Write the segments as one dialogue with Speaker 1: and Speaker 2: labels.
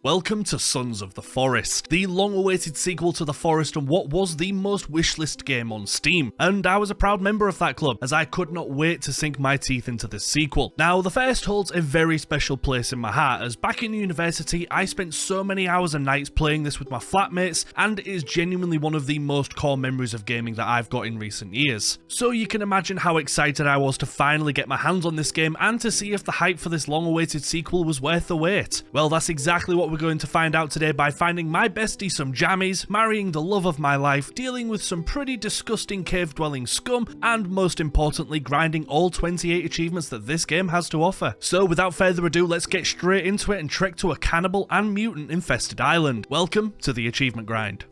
Speaker 1: Welcome to Sons of the Forest, the long-awaited sequel to The Forest and what was the most wishlist game on Steam, and I was a proud member of that club as I could not wait to sink my teeth into this sequel. Now, The First holds a very special place in my heart as back in university I spent so many hours and nights playing this with my flatmates, and it is genuinely one of the most core memories of gaming that I've got in recent years. So you can imagine how excited I was to finally get my hands on this game and to see if the hype for this long-awaited sequel was worth the wait. Well, that's exactly what we're going to find out today by finding my bestie some jammies, marrying the love of my life, dealing with some pretty disgusting cave-dwelling scum, and most importantly grinding all 28 achievements that this game has to offer. So without further ado, let's get straight into it and trek to a cannibal and mutant infested island. Welcome to the achievement grind.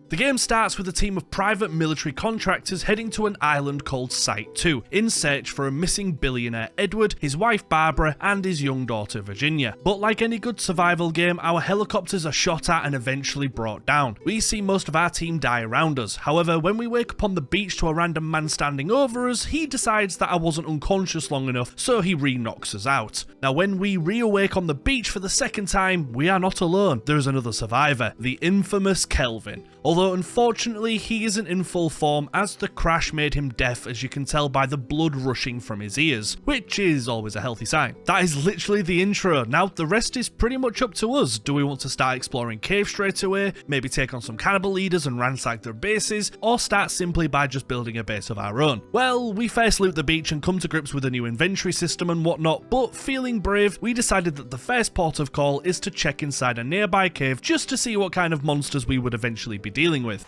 Speaker 1: The game starts with a team of private military contractors heading to an island called Site 2 in search for a missing billionaire Edward, his wife Barbara, and his young daughter Virginia. But like any good survival game, our helicopters are shot at and eventually brought down. We see most of our team die around us. However, when we wake up on the beach to a random man standing over us, he decides that I wasn't unconscious long enough, so he re-knocks us out. Now when we re-awake on the beach for the second time, we are not alone. There is another survivor, the infamous Kelvin. Although unfortunately he isn't in full form as the crash made him deaf, as you can tell by the blood rushing from his ears, which is always a healthy sign. That is literally the intro. Now the rest is pretty much up to us. Do we want to start exploring caves straight away, maybe take on some cannibal leaders and ransack their bases, or start simply by just building a base of our own? Well, we first loot the beach and come to grips with a new inventory system and whatnot, but feeling brave, we decided that the first port of call is to check inside a nearby cave just to see what kind of monsters we would eventually be dealing with.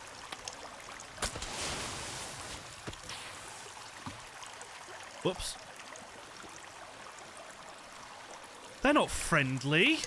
Speaker 1: Whoops. They're not friendly.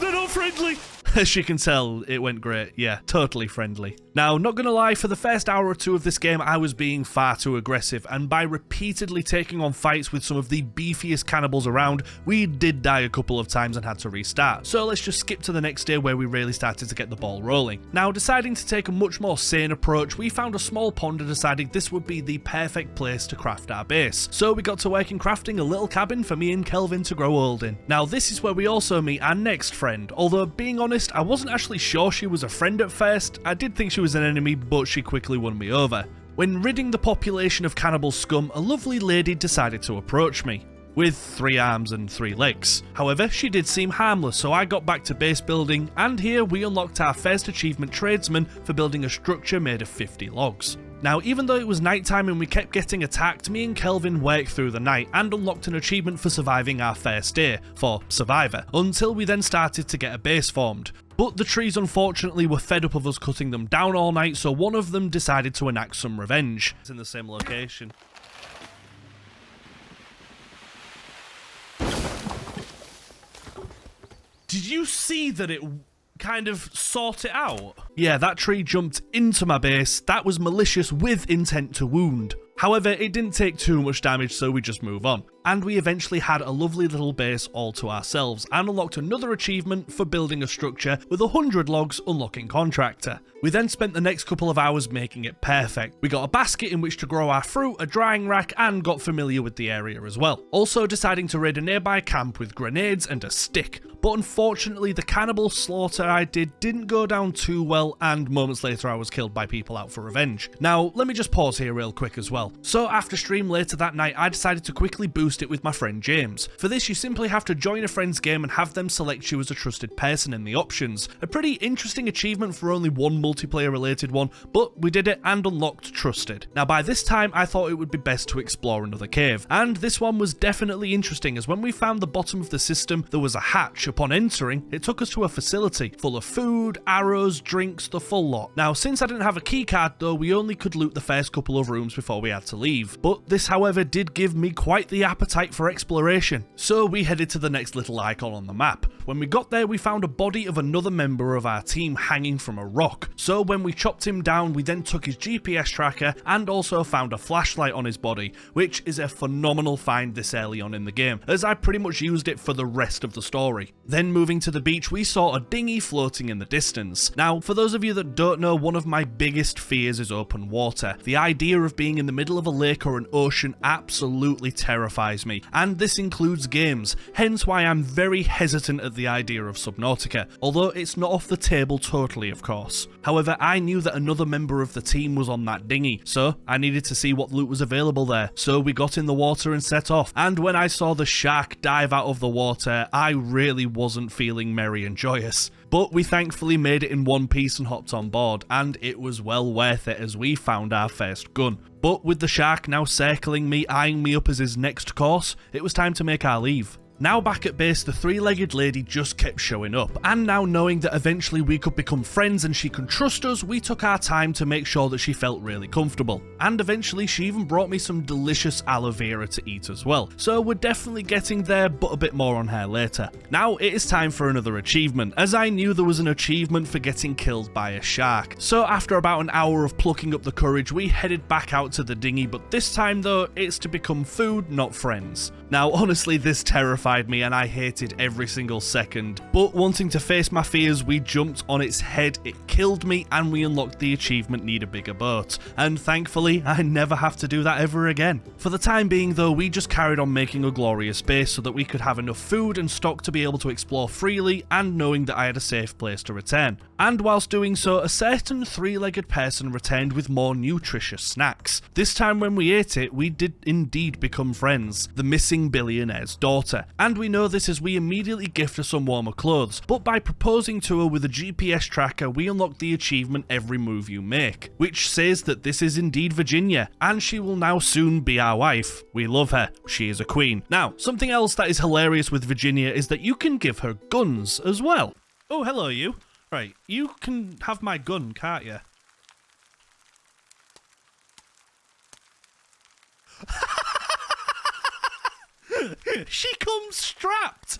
Speaker 1: They're not friendly! As you can tell, it went great. Yeah, totally friendly. Now, not gonna lie, for the first hour or two of this game, I was being far too aggressive, and by repeatedly taking on fights with some of the beefiest cannibals around, we did die a couple of times and had to restart. So let's just skip to the next day where we really started to get the ball rolling. Now, deciding to take a much more sane approach, we found a small pond and decided this would be the perfect place to craft our base. So we got to work in crafting a little cabin for me and Kelvin to grow old in. Now, this is where we also meet our next friend, although being honest, I wasn't actually sure she was a friend at first. I did think she was an enemy, but she quickly won me over. When ridding the population of cannibal scum, a lovely lady decided to approach me, with 3 arms and 3 legs. However, she did seem harmless, so I got back to base building, and here we unlocked our first achievement, Tradesman, for building a structure made of 50 logs. Now, even though it was nighttime and we kept getting attacked, me and Kelvin worked through the night and unlocked an achievement for surviving our first day, for Survivor, until we then started to get a base formed. But the trees unfortunately were fed up of us cutting them down all night, so one of them decided to enact some revenge. It's in the same location. Did you see that it kind of sort it out? Yeah, that tree jumped into my base. That was malicious with intent to wound. However, it didn't take too much damage, so we just move on. And we eventually had a lovely little base all to ourselves and unlocked another achievement for building a structure with 100 logs, unlocking contractor. We then spent the next couple of hours making it perfect. We got a basket in which to grow our fruit, a drying rack, and got familiar with the area as well. Also deciding to raid a nearby camp with grenades and a stick. But unfortunately, the cannibal slaughter I didn't go down too well, and moments later I was killed by people out for revenge. Now, let me just pause here real quick as well. So after stream later that night, I decided to quickly boost it with my friend James. For this, you simply have to join a friend's game and have them select you as a trusted person in the options. A pretty interesting achievement for only one multiplayer related one, but we did it and unlocked Trusted. Now by this time, I thought it would be best to explore another cave, and this one was definitely interesting, as when we found the bottom of the system, there was a hatch. Upon entering, it took us to a facility full of food, arrows, drinks, the full lot. Now since I didn't have a key card though, we only could loot the first couple of rooms before we had to leave. But this, however, did give me quite the appetite for exploration. So we headed to the next little icon on the map. When we got there, we found a body of another member of our team hanging from a rock. So when we chopped him down, we then took his GPS tracker and also found a flashlight on his body, which is a phenomenal find this early on in the game, as I pretty much used it for the rest of the story. Then moving to the beach, we saw a dinghy floating in the distance. Now, for those of you that don't know, one of my biggest fears is open water. The idea of being in the middle of a lake or an ocean absolutely terrifies terrifies me, and this includes games, hence why I'm very hesitant at the idea of Subnautica, although it's not off the table totally, of course. However, I knew that another member of the team was on that dinghy, so I needed to see what loot was available there. So we got in the water and set off, and when I saw the shark dive out of the water, I really wasn't feeling merry and joyous. But we thankfully made it in one piece and hopped on board, and it was well worth it as we found our first gun. But with the shark now circling me, eyeing me up as his next course, it was time to make our leave. Now back at base, the three-legged lady just kept showing up, and now knowing that eventually we could become friends and she could trust us, we took our time to make sure that she felt really comfortable. And eventually she even brought me some delicious aloe vera to eat as well, so we're definitely getting there, but a bit more on her later. Now it is time for another achievement, as I knew there was an achievement for getting killed by a shark. So after about an hour of plucking up the courage, we headed back out to the dinghy, but this time though, it's to become food, not friends. Now honestly, this terrified me and I hated every single second, but wanting to face my fears, we jumped on its head, it killed me, and we unlocked the achievement Need a Bigger Boat, and thankfully I never have to do that ever again. For the time being though, we just carried on making a glorious base so that we could have enough food and stock to be able to explore freely, and knowing that I had a safe place to return. And whilst doing so, a certain three-legged person returned with more nutritious snacks. This time when we ate it, we did indeed become friends, the missing billionaire's daughter, and we know this as we immediately gift her some warmer clothes, but by proposing to her with a GPS tracker, we unlock the achievement Every Move You Make, which says that this is indeed Virginia, and she will now soon be our wife. We love her, she is a queen. Now, something else that is hilarious with Virginia is that you can give her guns as well. Oh, hello you. Right, you can have my gun, can't you? She comes strapped!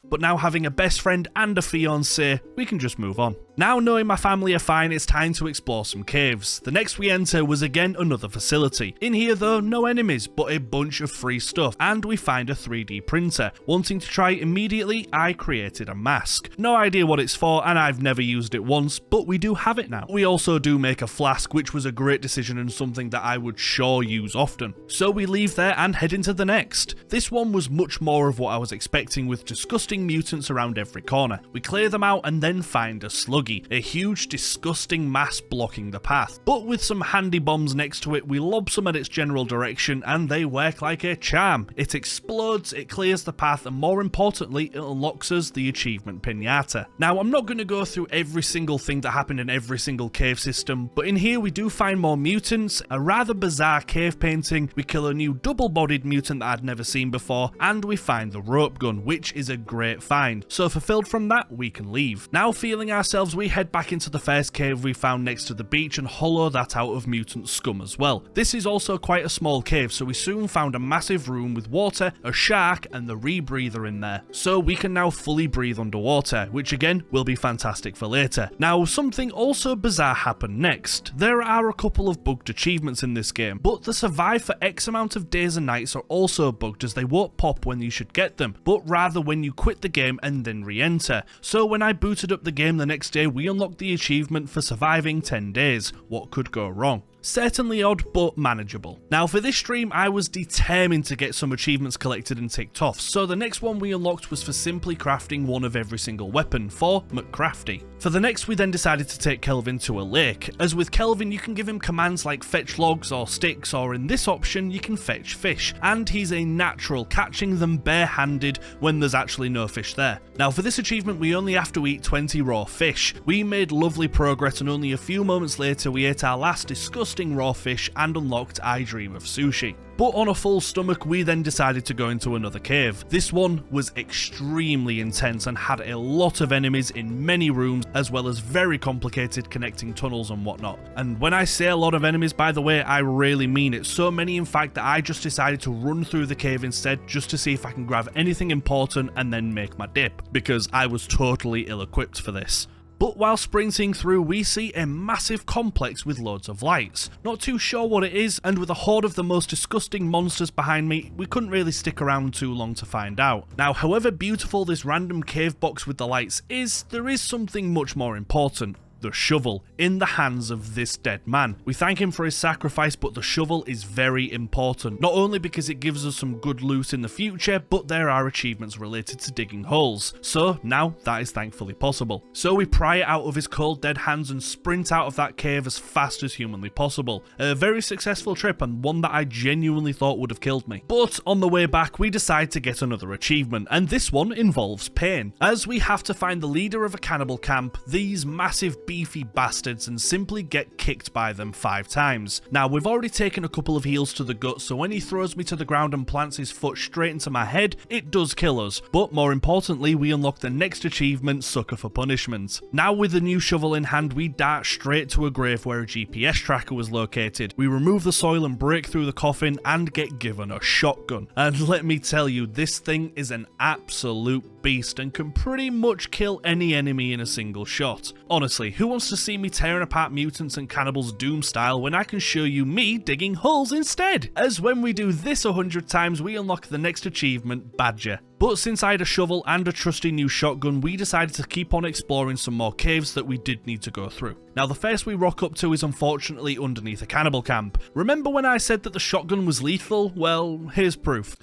Speaker 1: But now having a best friend and a fiancé, we can just move on. Now knowing my family are fine, it's time to explore some caves. The next we enter was again another facility. In here though, no enemies, but a bunch of free stuff, and we find a 3D printer. Wanting to try it immediately, I created a mask. No idea what it's for, and I've never used it once, but we do have it now. We also do make a flask, which was a great decision and something that I would sure use often. So we leave there and head into the next. This one was much more of what I was expecting, with disgusting mutants around every corner. We clear them out and then find a sluggy, a huge disgusting mass blocking the path. But with some handy bombs next to it, we lob some at its general direction and they work like a charm. It explodes, it clears the path, and more importantly, it unlocks us the achievement Pinata. Now I'm not going to go through every single thing that happened in every single cave system, but in here we do find more mutants, a rather bizarre cave painting, we kill a new double-bodied mutant that I'd never seen before, and we find the rope gun, which is a great find. So fulfilled from that, we can leave. Now feeling ourselves, we head back into the first cave we found next to the beach and hollow that out of mutant scum as well. This is also quite a small cave, so we soon found a massive room with water, a shark, and the rebreather in there. So we can now fully breathe underwater, which again will be fantastic for later. Now something also bizarre happened next. There are a couple of bugged achievements in this game, but the survive for X amount of days and nights are also bugged, as they won't pop when you should get them, but rather when you quit the game and then re-enter. So when I booted up the game the next day, we unlocked the achievement for surviving 10 days. What could go wrong? Certainly odd, but manageable. Now for this stream, I was determined to get some achievements collected and ticked off, so the next one we unlocked was for simply crafting one of every single weapon for McCrafty. For the next, we then decided to take Kelvin to a lake, as with Kelvin you can give him commands like fetch logs or sticks, or in this option you can fetch fish, and he's a natural, catching them bare-handed when there's actually no fish there. Now for this achievement we only have to eat 20 raw fish. We made lovely progress, and only a few moments later we ate our last disgusting raw fish and unlocked I Dream of Sushi. But on a full stomach, we then decided to go into another cave. This one was extremely intense and had a lot of enemies in many rooms, as well as very complicated connecting tunnels and whatnot. And when I say a lot of enemies, by the way, I really mean it. So many in fact that I just decided to run through the cave instead, just to see if I can grab anything important and then make my dip, because I was totally ill-equipped for this. But while sprinting through, we see a massive complex with loads of lights. Not too sure what it is, and with a horde of the most disgusting monsters behind me, we couldn't really stick around too long to find out. Now, however beautiful this random cave box with the lights is, there is something much more important. the shovel, in the hands of this dead man. We thank him for his sacrifice, but the shovel is very important, not only because it gives us some good loot in the future, but there are achievements related to digging holes, so now that is thankfully possible. So we pry it out of his cold dead hands and sprint out of that cave as fast as humanly possible. A very successful trip, and one that I genuinely thought would have killed me. But on the way back we decide to get another achievement, and this one involves pain, as we have to find the leader of a cannibal camp, these massive beefy bastards, and simply get kicked by them 5 times. Now we've already taken a couple of heals to the gut, so when he throws me to the ground and plants his foot straight into my head, it does kill us, but more importantly we unlock the next achievement, Sucker for Punishment. Now with the new shovel in hand we dart straight to a grave where a GPS tracker was located. We remove the soil and break through the coffin and get given a shotgun, and let me tell you, this thing is an absolute beast and can pretty much kill any enemy in a single shot. Honestly, who wants to see me tearing apart mutants and cannibals Doom style when I can show you me digging holes instead? As when we do this 100 times we unlock the next achievement, Badger. But since I had a shovel and a trusty new shotgun, we decided to keep on exploring some more caves that we did need to go through. Now the first we rock up to is unfortunately underneath a cannibal camp. Remember when I said that the shotgun was lethal? Well, here's proof.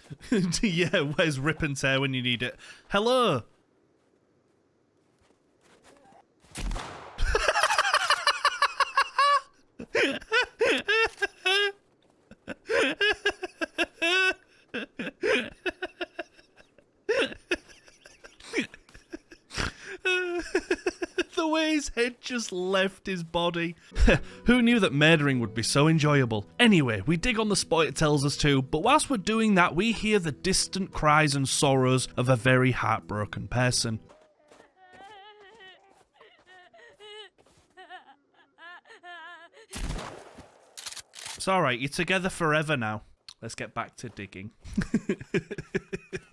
Speaker 1: Yeah, where's rip and tear when you need it? Hello? The way his head just left his body. Who knew that murdering would be so enjoyable? Anyway, we dig on the spot it tells us to, but whilst we're doing that we hear the distant cries and sorrows of a very heartbroken person. It's alright, you're together forever now. Let's get back to digging.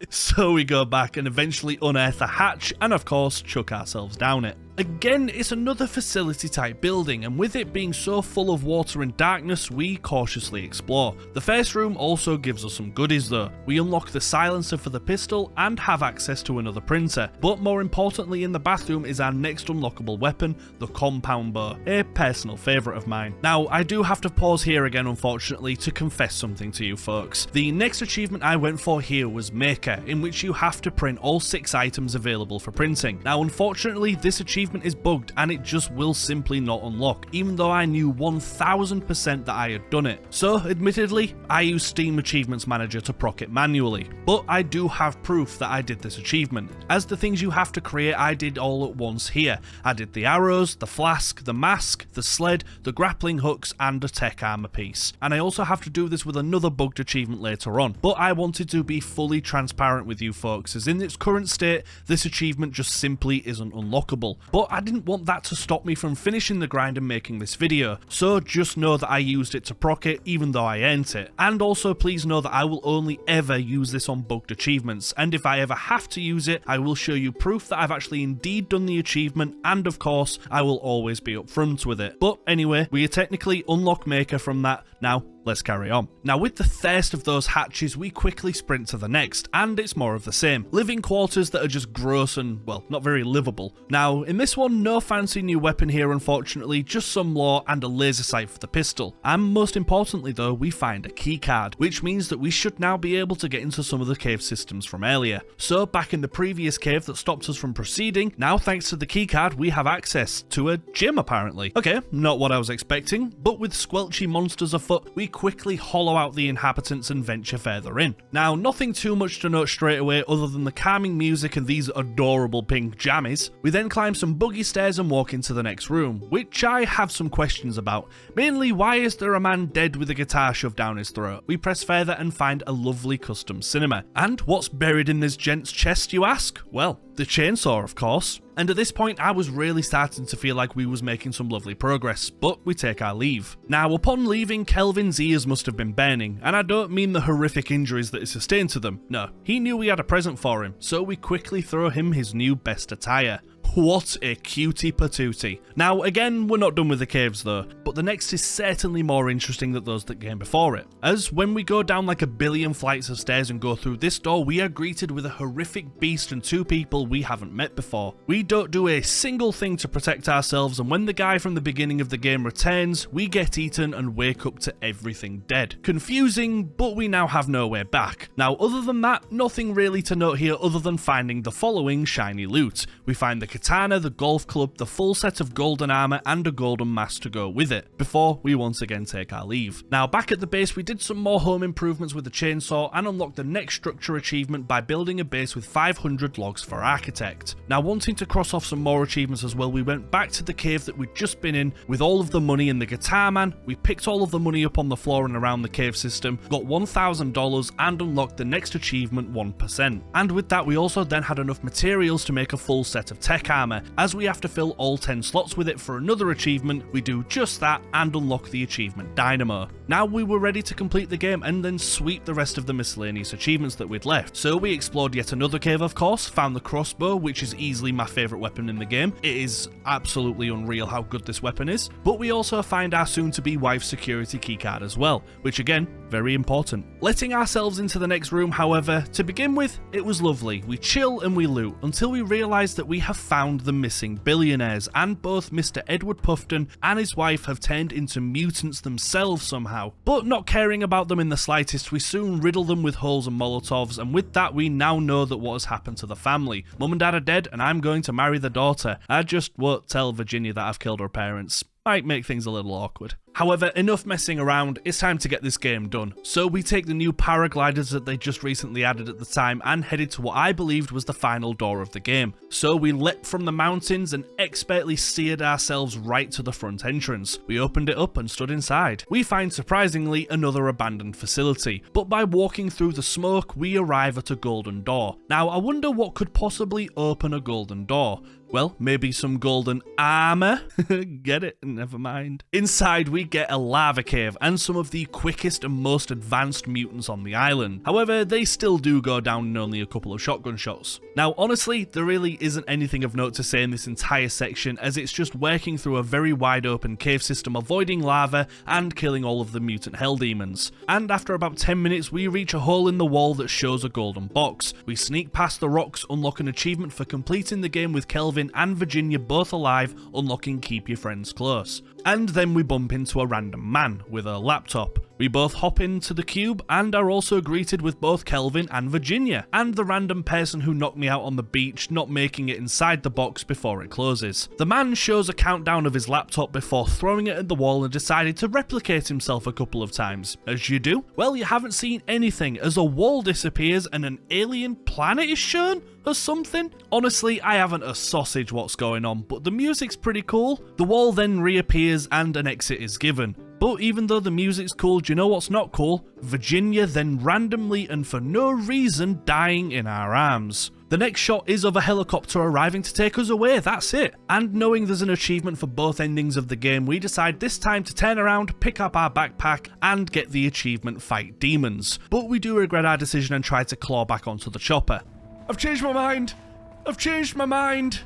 Speaker 1: So we go back and eventually unearth a hatch and of course chuck ourselves down it. Again, it's another facility type building, and with it being so full of water and darkness, we cautiously explore. The first room also gives us some goodies though. We unlock the silencer for the pistol and have access to another printer, but more importantly in the bathroom is our next unlockable weapon, the compound bow, a personal favourite of mine. Now I do have to pause here again unfortunately to confess something to you folks. The next achievement I went for here was Maker, in which you have to print all 6 items available for printing. Now unfortunately this achievement is bugged and it just will simply not unlock, even though I knew 1000% that I had done it. So admittedly, I used Steam Achievements Manager to proc it manually, but I do have proof that I did this achievement, as the things you have to create I did all at once here. I did the arrows, the flask, the mask, the sled, the grappling hooks and a tech armor piece. And I also have to do this with another bugged achievement later on, but I wanted to be fully transparent with you folks, as in its current state this achievement just simply isn't unlockable. But I didn't want that to stop me from finishing the grind and making this video, so just know that I used it to proc it even though I earned it. And also please know that I will only ever use this on bugged achievements, and if I ever have to use it I will show you proof that I've actually indeed done the achievement, and of course I will always be upfront with it. But anyway, we technically unlock Maker from that. Now let's carry on. Now with the first of those hatches we quickly sprint to the next, and it's more of the same. Living quarters that are just gross and, well, not very livable. Now in this one, no fancy new weapon here unfortunately, just some lore and a laser sight for the pistol. And most importantly though, we find a key card, which means that we should now be able to get into some of the cave systems from earlier. So back in the previous cave that stopped us from proceeding, now thanks to the key card we have access to a gym apparently. Okay, not what I was expecting, but with squelchy monsters afoot, we quickly hollow out the inhabitants and venture further in. Now nothing too much to note straight away other than the calming music and these adorable pink jammies. We then climb some buggy stairs and walk into the next room, which I have some questions about. Mainly, why is there a man dead with a guitar shoved down his throat? We press further and find a lovely custom cinema. And what's buried in this gent's chest, you ask? Well, the chainsaw of course. And at this point I was really starting to feel like we was making some lovely progress, but we take our leave. Now upon leaving, Kelvin's ears must have been burning, and I don't mean the horrific injuries that he sustained to them, no, he knew we had a present for him, so we quickly throw him his new best attire. What a cutie patootie. Now again, we're not done with the caves though, but the next is certainly more interesting than those that came before it. As when we go down like a billion flights of stairs and go through this door, we are greeted with a horrific beast and two people we haven't met before. We don't do a single thing to protect ourselves, and when the guy from the beginning of the game returns, we get eaten and wake up to everything dead. Confusing, but we now have no way back. Now other than that, nothing really to note here other than finding the following shiny loot. We find the katana, the golf club, the full set of golden armor and a golden mask to go with it, before we once again take our leave. Now back at the base, we did some more home improvements with the chainsaw and unlocked the next structure achievement by building a base with 500 logs for architect. Now wanting to cross off some more achievements as well, we went back to the cave that we'd just been in with all of the money in the guitar man. We picked all of the money up on the floor and around the cave system, got $1,000 and unlocked the next achievement 1%. And with that we also then had enough materials to make a full set of tech armor. As we have to fill all 10 slots with it for another achievement, we do just that and unlock the achievement Dynamo. Now we were ready to complete the game and then sweep the rest of the miscellaneous achievements that we'd left. So we explored yet another cave of course, found the crossbow, which is easily my favourite weapon in the game. It is absolutely unreal how good this weapon is. But we also find our soon to be wife's security keycard as well, which again, very important. Letting ourselves into the next room however, to begin with, it was lovely. We chill and we loot until we realise that we have found the missing billionaires, and both Mr. Edward Puffton and his wife have turned into mutants themselves somehow. But not caring about them in the slightest, we soon riddle them with holes and molotovs, and with that we now know that what has happened to the family. Mum and dad are dead and I'm going to marry the daughter. I just won't tell Virginia that I've killed her parents. Might make things a little awkward. However, enough messing around, it's time to get this game done. So we take the new paragliders that they just recently added at the time and headed to what I believed was the final door of the game. So we leapt from the mountains and expertly steered ourselves right to the front entrance. We opened it up and stood inside. We find surprisingly another abandoned facility, but by walking through the smoke we arrive at a golden door. Now I wonder what could possibly open a golden door. Well, maybe some golden armor? Get it? Never mind. Inside we get a lava cave and some of the quickest and most advanced mutants on the island. However, they still do go down in only a couple of shotgun shots. Now honestly, there really isn't anything of note to say in this entire section, as it's just working through a very wide open cave system, avoiding lava and killing all of the mutant hell demons. And after about 10 minutes we reach a hole in the wall that shows a golden box. We sneak past the rocks, unlock an achievement for completing the game with Kelvin and Virginia both alive, unlocking Keep Your Friends Close. And then we bump into a random man with a laptop. We both hop into the cube and are also greeted with both Kelvin and Virginia, and the random person who knocked me out on the beach not making it inside the box before it closes. The man shows a countdown of his laptop before throwing it at the wall and decided to replicate himself a couple of times. As you do? Well, you haven't seen anything as a wall disappears and an alien planet is shown? Or something? Honestly, I haven't a sausage what's going on, but the music's pretty cool. The wall then reappears and an exit is given. But even though the music's cool, do you know what's not cool? Virginia then randomly and for no reason dying in our arms. The next shot is of a helicopter arriving to take us away, that's it. And knowing there's an achievement for both endings of the game, we decide this time to turn around, pick up our backpack, and get the achievement Fight Demons. But we do regret our decision and try to claw back onto the chopper. I've changed my mind! I've changed my mind!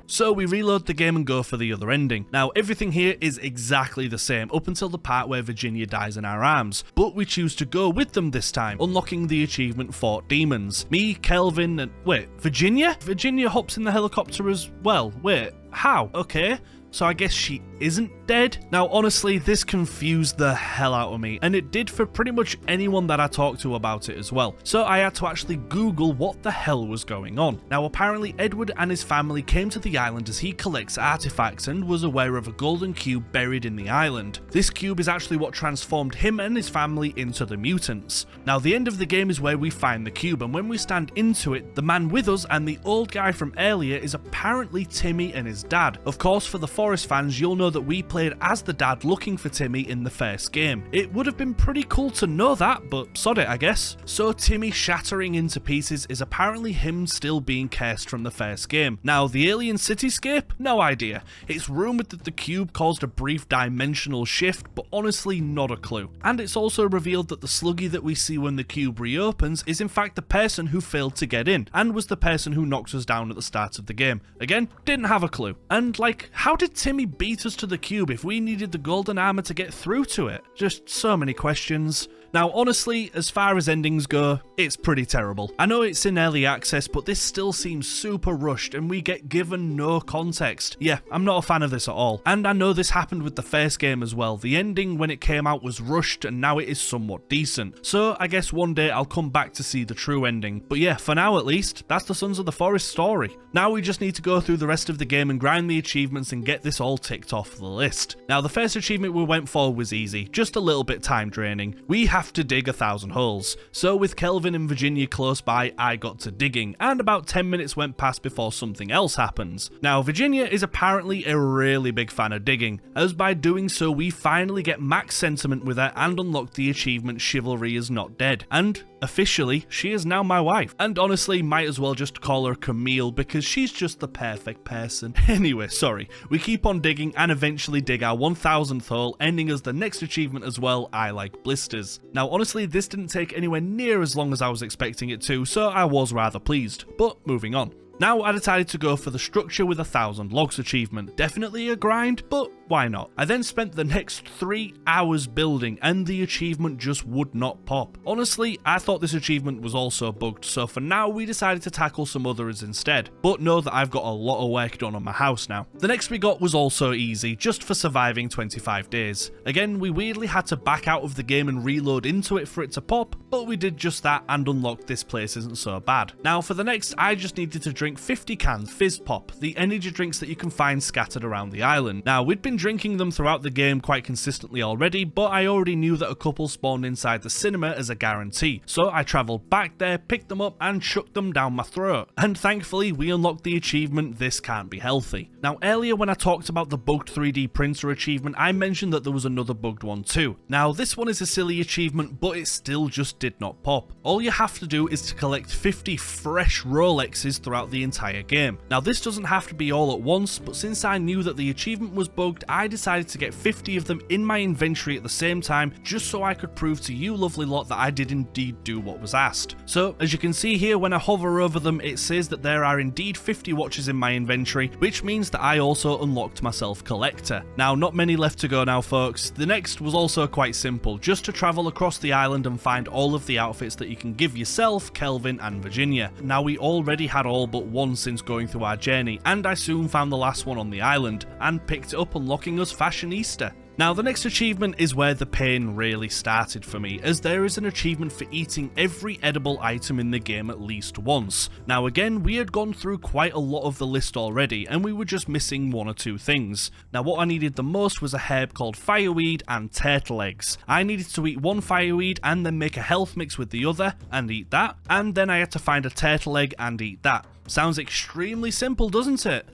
Speaker 1: So we reload the game and go for the other ending. Now everything here is exactly the same up until the part where Virginia dies in our arms, but we choose to go with them this time, unlocking the achievement Fought Demons. Me, Kelvin, and wait, Virginia? Virginia hops in the helicopter as well. Wait, how? Okay. So I guess she isn't dead? Now honestly, this confused the hell out of me, and it did for pretty much anyone that I talked to about it as well. So I had to actually Google what the hell was going on. Now apparently Edward and his family came to the island as he collects artifacts and was aware of a golden cube buried in the island. This cube is actually what transformed him and his family into the mutants. Now the end of the game is where we find the cube, and when we stand into it, the man with us and the old guy from earlier is apparently Timmy and his dad. Of course, for the Forest fans, you'll know that we played as the dad looking for Timmy in the first game. It would have been pretty cool to know that, but sod it I guess. So Timmy shattering into pieces is apparently him still being cursed from the first game. Now the alien cityscape? No idea. It's rumoured that the cube caused a brief dimensional shift, but honestly not a clue. And it's also revealed that the sluggy that we see when the cube reopens is in fact the person who failed to get in, and was the person who knocked us down at the start of the game. Again, didn't have a clue. And like, how did Timmy beat us to the cube if we needed the golden armor to get through to it? Just so many questions. Now honestly, as far as endings go, it's pretty terrible. I know it's in early access, but this still seems super rushed and we get given no context. Yeah, I'm not a fan of this at all. And I know this happened with the first game as well. The ending when it came out was rushed and now it is somewhat decent. So I guess one day I'll come back to see the true ending. But yeah, for now at least, that's the Sons of the Forest story. Now we just need to go through the rest of the game and grind the achievements and get this all ticked off the list. Now the first achievement we went for was easy, just a little bit time draining. We have to dig 1,000 holes. So with Kelvin and Virginia close by, I got to digging, and about 10 minutes went past before something else happens. Now Virginia is apparently a really big fan of digging, as by doing so we finally get max sentiment with her and unlock the achievement Chivalry is Not Dead. And officially, she is now my wife. And honestly, might as well just call her Camille because she's just the perfect person. Anyway, sorry. We keep on digging and eventually dig our 1,000th hole, ending as the next achievement as well, I Like Blisters. Now honestly, this didn't take anywhere near as long as I was expecting it to, so I was rather pleased. But moving on. Now I decided to go for the structure with 1,000 logs achievement. Definitely a grind, but why not? I then spent the next 3 hours building and the achievement just would not pop. Honestly, I thought this achievement was also bugged, so for now we decided to tackle some others instead. But know that I've got a lot of work done on my house now. The next we got was also easy, just for surviving 25 days. Again, we weirdly had to back out of the game and reload into it for it to pop, but we did just that and unlocked This Place Isn't So Bad. Now for the next, I just needed to drink 50 cans Fizz Pop, the energy drinks that you can find scattered around the island. Now we'd been drinking them throughout the game quite consistently already, but I already knew that a couple spawned inside the cinema as a guarantee, so I travelled back there, picked them up and shook them down my throat. And thankfully we unlocked the achievement This Can't Be Healthy. Now earlier when I talked about the bugged 3D printer achievement, I mentioned that there was another bugged one too. Now this one is a silly achievement, but it still just did not pop. All you have to do is to collect 50 fresh Rolexes throughout the entire game. Now this doesn't have to be all at once, but since I knew that the achievement was bugged, I decided to get 50 of them in my inventory at the same time, just so I could prove to you lovely lot that I did indeed do what was asked. So as you can see here, when I hover over them, it says that there are indeed 50 watches in my inventory, which means that I also unlocked myself Collector. Now not many left to go now folks. The next was also quite simple, just to travel across the island and find all of the outfits that you can give yourself, Kelvin and Virginia. Now we already had all but one since going through our journey, and I soon found the last one on the island, and picked it up, unlocking us Fashionista. Now the next achievement is where the pain really started for me, as there is an achievement for eating every edible item in the game at least once. Now again, we had gone through quite a lot of the list already, and we were just missing 1 or 2 things. Now what I needed the most was a herb called fireweed and turtle eggs. I needed to eat 1 fireweed and then make a health mix with the other and eat that, and then I had to find a turtle egg and eat that. Sounds extremely simple, doesn't it?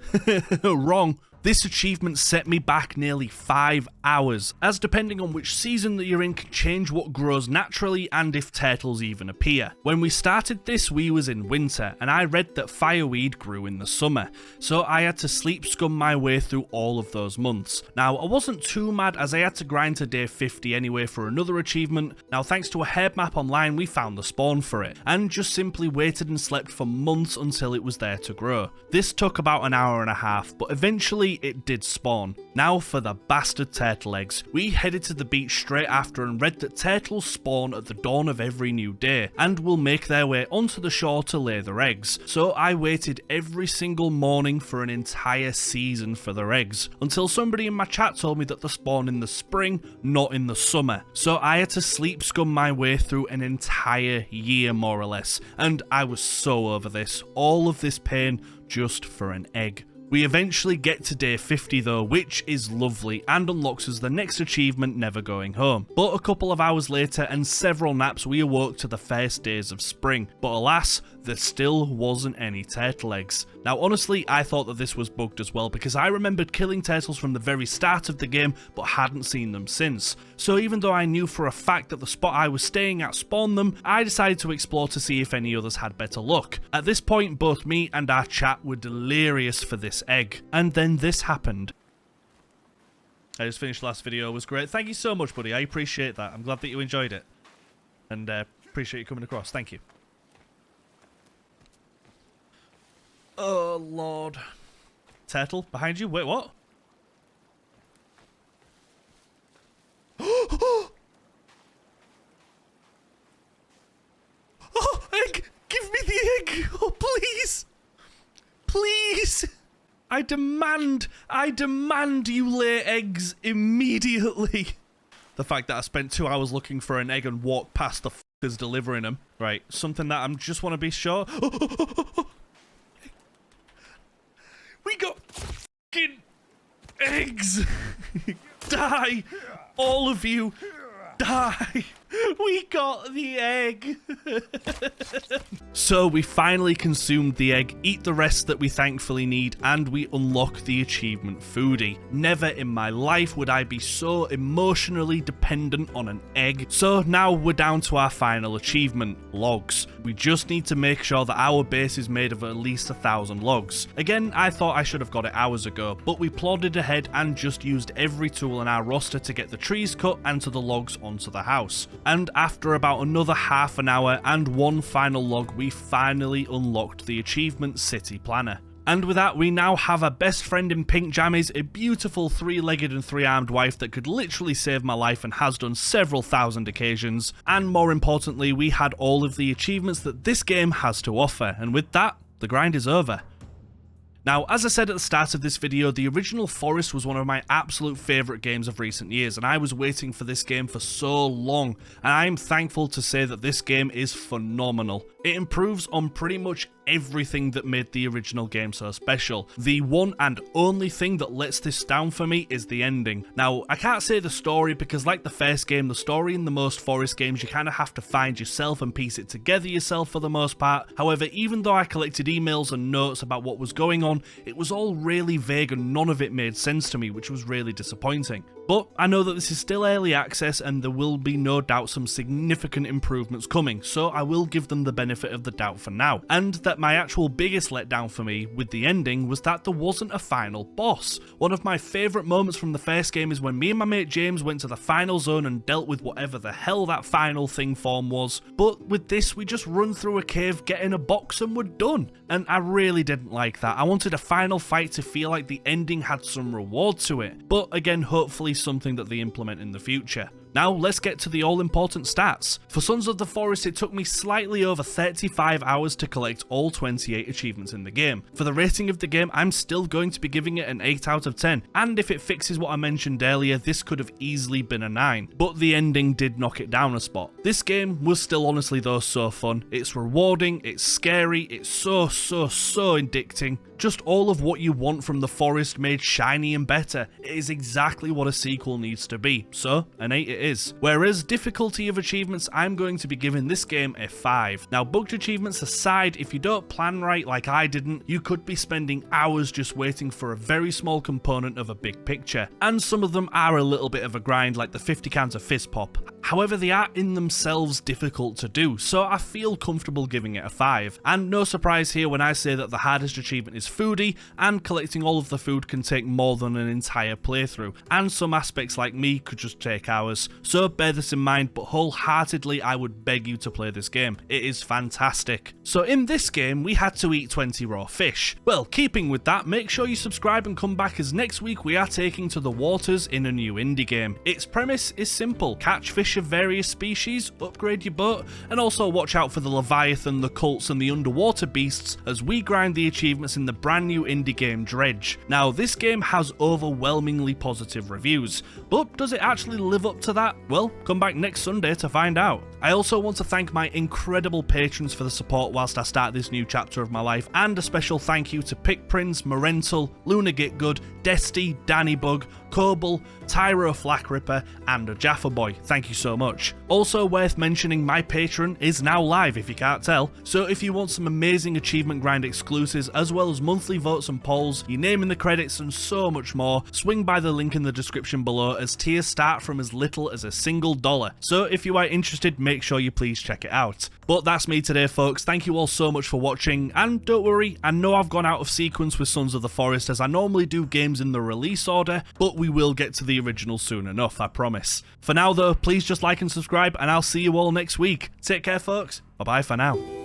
Speaker 1: Wrong. This achievement set me back nearly 5 hours, as depending on which season that you're in can change what grows naturally and if turtles even appear. When we started this, we was in winter, and I read that fireweed grew in the summer, so I had to sleep scum my way through all of those months. Now I wasn't too mad, as I had to grind to day 50 anyway for another achievement. Now thanks to a herb map online, we found the spawn for it, and just simply waited and slept for months until it was there to grow. This took about an hour and a half, but eventually it did spawn. Now for the bastard turtle eggs. We headed to the beach straight after and read that turtles spawn at the dawn of every new day and will make their way onto the shore to lay their eggs. So I waited every single morning for an entire season for their eggs, until somebody in my chat told me that they spawn in the spring, not in the summer. So I had to sleep scum my way through an entire year more or less, and I was so over this. All of this pain just for an egg. We eventually get to day 50 though, which is lovely and unlocks us the next achievement, Never Going Home. But a couple of hours later and several naps, we awoke to the first days of spring. But alas, there still wasn't any turtle eggs. Now honestly, I thought that this was bugged as well because I remembered killing turtles from the very start of the game but hadn't seen them since. So even though I knew for a fact that the spot I was staying at spawned them, I decided to explore to see if any others had better luck. At this point, both me and our chat were delirious for this egg. And then this happened. I just finished the last video, it was great. Thank you so much, buddy. I appreciate that. I'm glad that you enjoyed it. And appreciate you coming across. Thank you. Oh, Lord. Turtle, behind you? Wait, what? Oh, egg! Give me the egg! Oh, please! Please! I demand you lay eggs immediately. The fact that I spent 2 hours looking for an egg and walked past the fuckers delivering them. Right, something that I just want to be sure. We got fucking eggs. Die, all of you. Die. We got the egg. So we finally consumed the egg, eat the rest that we thankfully need, and we unlock the achievement Foodie. Never in my life would I be so emotionally dependent on an egg. So now we're down to our final achievement, logs. We just need to make sure that our base is made of at least 1,000 logs. Again, I thought I should have got it hours ago, but we plodded ahead and just used every tool in our roster to get the trees cut and to the logs onto the house. And after about another half an hour and one final log, we finally unlocked the achievement City Planner. And with that, we now have a best friend in pink jammies, a beautiful 3-legged and 3-armed wife that could literally save my life and has done several thousand occasions. And more importantly, we had all of the achievements that this game has to offer. And with that, the grind is over. Now, as I said at the start of this video, the original Forest was one of my absolute favourite games of recent years, and I was waiting for this game for so long, and I am thankful to say that this game is phenomenal. It improves on pretty much everything that made the original game so special. The one and only thing that lets this down for me is the ending. Now, I can't say the story because like the first game, the story in the most Forest games you kind of have to find yourself and piece it together yourself for the most part. However, even though I collected emails and notes about what was going on, it was all really vague and none of it made sense to me, which was really disappointing. But I know that this is still early access and there will be no doubt some significant improvements coming, so I will give them the benefit of the doubt for now. And that my actual biggest letdown for me with the ending was that there wasn't a final boss. One of my favourite moments from the first game is when me and my mate James went to the final zone and dealt with whatever the hell that final thing form was. But with this, we just run through a cave, get in a box and we're done. And I really didn't like that. I wanted a final fight to feel like the ending had some reward to it. But again, hopefully something that they implement in the future. Now let's get to the all-important stats. For Sons of the Forest, it took me slightly over 35 hours to collect all 28 achievements in the game. For the rating of the game, I'm still going to be giving it an 8 out of 10, and if it fixes what I mentioned earlier, this could have easily been a 9, but the ending did knock it down a spot. This game was still honestly though so fun. It's rewarding, it's scary, it's so addicting. Just all of what you want from the Forest made shiny and better. It is exactly what a sequel needs to be, so an 8 it is. Whereas difficulty of achievements, I'm going to be giving this game a 5. Now bugged achievements aside, if you don't plan right like I didn't, you could be spending hours just waiting for a very small component of a big picture. And some of them are a little bit of a grind, like the 50 cans of fizz pop. However, they are in themselves difficult to do, so I feel comfortable giving it a 5. And no surprise here when I say that the hardest achievement is Foodie, and collecting all of the food can take more than an entire playthrough, and some aspects like me could just take hours. So bear this in mind, but wholeheartedly I would beg you to play this game. It is fantastic. So in this game, we had to eat 20 raw fish. Well, keeping with that, make sure you subscribe and come back as next week we are taking to the waters in a new indie game. Its premise is simple: catch fish of various species, upgrade your boat, and also watch out for the Leviathan, the cults, and the underwater beasts as we grind the achievements in the brand new indie game Dredge. Now, this game has overwhelmingly positive reviews, but does it actually live up to that? that? Well, come back next Sunday to find out. I also want to thank my incredible patrons for the support whilst I start this new chapter of my life, and a special thank you to Pickprince, Morental, Luna Gitgood, Desty, Danny Bug, Coble, Tyro Flackripper, and a Jaffa Boy. Thank you so much. Also worth mentioning, my Patreon is now live if you can't tell, so if you want some amazing achievement grind exclusives as well as monthly votes and polls, your name in the credits and so much more, swing by the link in the description below as tiers start from as little as $1. So if you are interested, make sure you please check it out. But that's me today, folks. Thank you all so much for watching, and don't worry, I know I've gone out of sequence with Sons of the Forest as I normally do games in the release order, but we will get to the original soon enough, I promise. For now though, please just like and subscribe, and I'll see you all next week. Take care, folks. Bye bye for now.